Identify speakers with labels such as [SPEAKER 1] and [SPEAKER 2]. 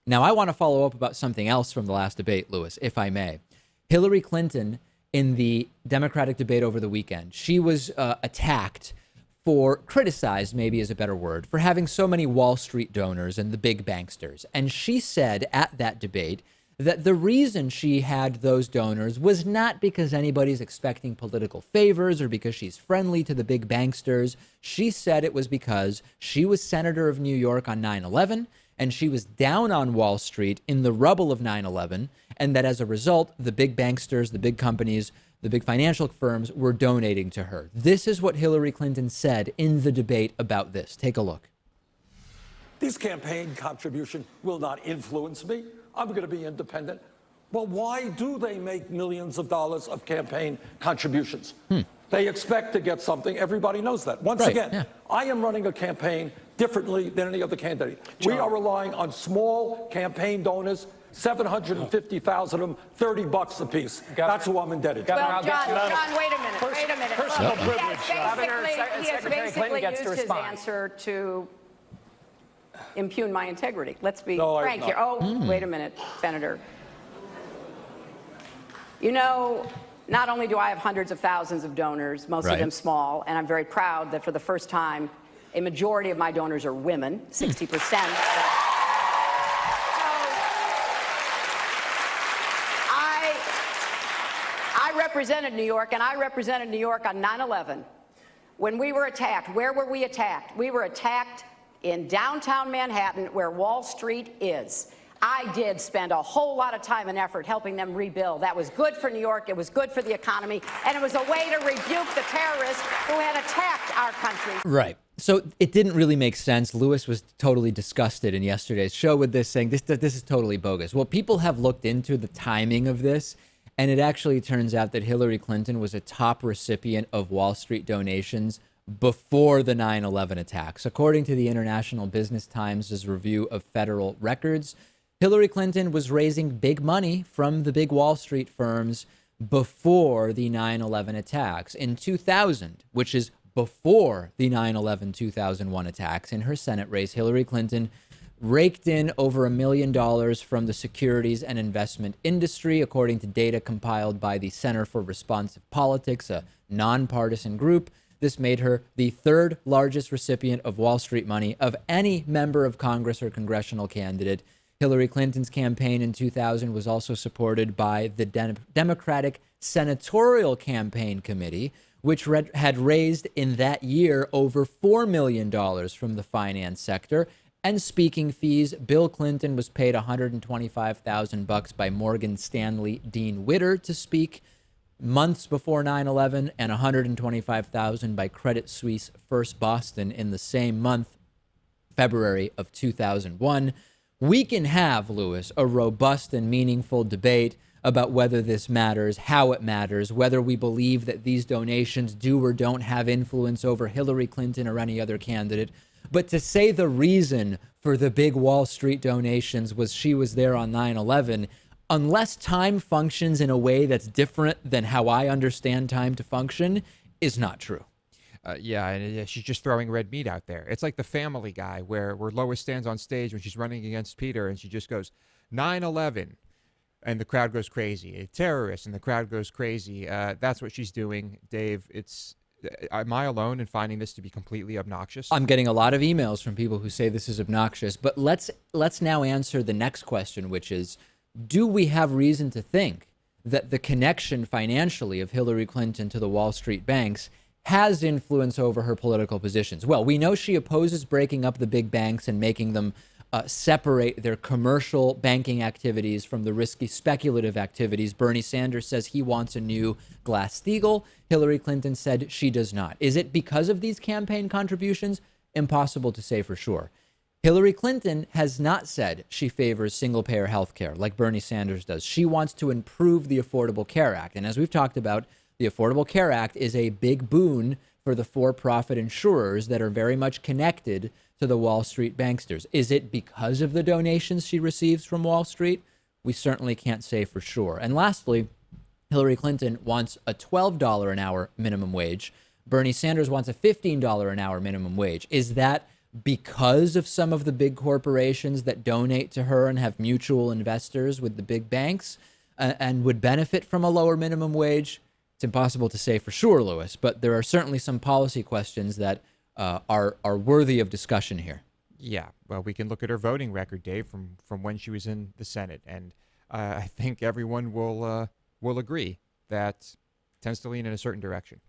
[SPEAKER 1] Now, I want to follow up about something else from the last debate, Lewis, if I may. Hillary Clinton, in the Democratic debate over the weekend, she was criticized, maybe is a better word, for having so many Wall Street donors and the big banksters. And she said at that debate that the reason she had those donors was not because anybody's expecting political favors or because she's friendly to the big banksters. She said it was because she was senator of New York on 9/11 and she was down on Wall Street in the rubble of 9/11, and that as a result, the big banksters, the big companies, the big financial firms were donating to her. This is what Hillary Clinton said in the debate about this. Take a look.
[SPEAKER 2] These campaign contributions will not influence me. I'm going to be independent. Well, why do they make millions of dollars of campaign contributions? They expect to get something. Everybody knows that. Once again, I am running a campaign differently than any other candidate. We are relying on small campaign donors, 750,000 of them, $30 a piece. That's who I'm indebted to.
[SPEAKER 3] Well, John, wait a minute.
[SPEAKER 2] Personal privilege.
[SPEAKER 3] He has basically used his answer to impugn my integrity. Let's be frank here. Wait a minute, Senator. You know, not only do I have hundreds of thousands of donors, most of them small, and I'm very proud that for the first time, a majority of my donors are women, 60%. I represented New York, and I represented New York on 9/11. When we were attacked, where were we attacked? We were attacked in downtown Manhattan, where Wall Street is. I did spend a whole lot of time and effort helping them rebuild. That was good for New York, it was good for the economy, and it was a way to rebuke the terrorists who had attacked our country.
[SPEAKER 1] Right. So it didn't really make sense. Lewis was totally disgusted in yesterday's show with this, saying this is totally bogus. Well, people have looked into the timing of this, and it actually turns out that Hillary Clinton was a top recipient of Wall Street donations before the 9/11 attacks. According to the International Business Times' review of federal records, Hillary Clinton was raising big money from the big Wall Street firms before the 9/11 attacks. In 2000, which is before the 9/11-2001 attacks, in her Senate race, Hillary Clinton raked in over $1 million from the securities and investment industry, according to data compiled by the Center for Responsive Politics, a nonpartisan group. This made her the third largest recipient of Wall Street money of any member of Congress or congressional candidate. Hillary Clinton's campaign in 2000 was also supported by the Democratic Senatorial Campaign Committee, which had raised in that year over $4 million from the finance sector. And speaking fees, Bill Clinton was paid $125,000 by Morgan Stanley Dean Witter to speak months before 9/11, and $125,000 by Credit Suisse First Boston in the same month, February of 2001. We can have, Lewis, a robust and meaningful debate about whether this matters, how it matters, whether we believe that these donations do or don't have influence over Hillary Clinton or any other candidate. But to say the reason for the big Wall Street donations was she was there on 9/11, unless time functions in a way that's different than how I understand time to function, is not true.
[SPEAKER 4] She's just throwing red meat out there. It's like the Family Guy where Lois stands on stage when she's running against Peter and she just goes, 9/11, and the crowd goes crazy. A terrorist, and the crowd goes crazy. That's what she's doing, Dave. Am I alone in finding this to be completely obnoxious?
[SPEAKER 1] I'm getting a lot of emails from people who say this is obnoxious, but let's now answer the next question, which is, do we have reason to think that the connection financially of Hillary Clinton to the Wall Street banks has influence over her political positions? Well, we know she opposes breaking up the big banks and making them separate their commercial banking activities from the risky speculative activities. Bernie Sanders says he wants a new Glass-Steagall. Hillary Clinton said she does not. Is it because of these campaign contributions? Impossible to say for sure. Hillary Clinton has not said she favors single-payer health care like Bernie Sanders does. She wants to improve the Affordable Care Act. And as we've talked about, the Affordable Care Act is a big boon for the for-profit insurers that are very much connected to the Wall Street banksters. Is it because of the donations she receives from Wall Street? We certainly can't say for sure. And lastly, Hillary Clinton wants a $12 an hour minimum wage. Bernie Sanders wants a $15 an hour minimum wage. Is that because of some of the big corporations that donate to her and have mutual investors with the big banks and would benefit from a lower minimum wage? It's impossible to say for sure, Lewis, but there are certainly some policy questions that are worthy of discussion here.
[SPEAKER 4] Yeah, well, we can look at her voting record, Dave, from when she was in the Senate, and I think everyone will agree that tends to lean in a certain direction.